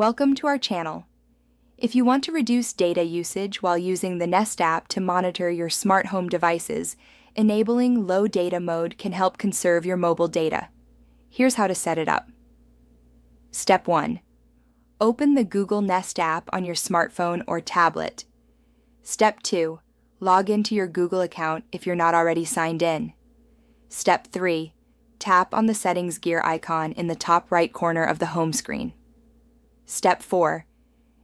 Welcome to our channel. If you want to reduce data usage while using the Nest app to monitor your smart home devices, enabling low data mode can help conserve your mobile data. Here's how to set it up. Step 1. Open the Google Nest app on your smartphone or tablet. Step 2. Log into your Google account if you're not already signed in. Step 3. Tap on the settings gear icon in the top right corner of the home screen. Step 4.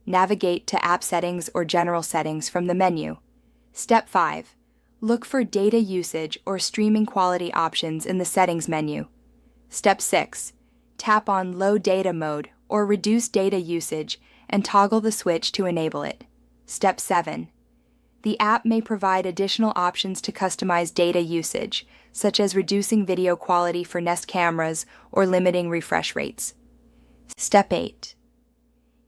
Navigate to App Settings or General Settings from the menu. Step 5. Look for Data Usage or Streaming Quality options in the Settings menu. Step 6. Tap on Low Data Mode or Reduce Data Usage and toggle the switch to enable it. Step 7. The app may provide additional options to customize data usage, such as reducing video quality for Nest cameras or limiting refresh rates. Step 8.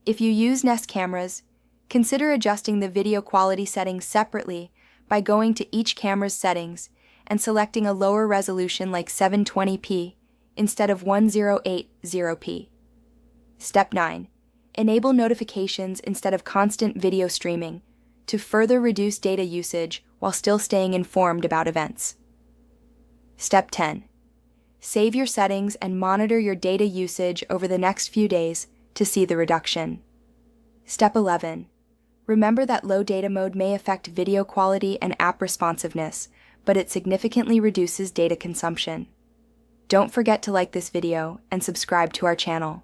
If you use Nest cameras, consider adjusting the video quality settings separately by going to each camera's settings and selecting a lower resolution like 720p instead of 1080p. Step 9. Enable notifications instead of constant video streaming to further reduce data usage while still staying informed about events. Step 10. Save your settings and monitor your data usage over the next few days to see the reduction. Step 11. Remember that low data mode may affect video quality and app responsiveness, but it significantly reduces data consumption. Don't forget to like this video and subscribe to our channel.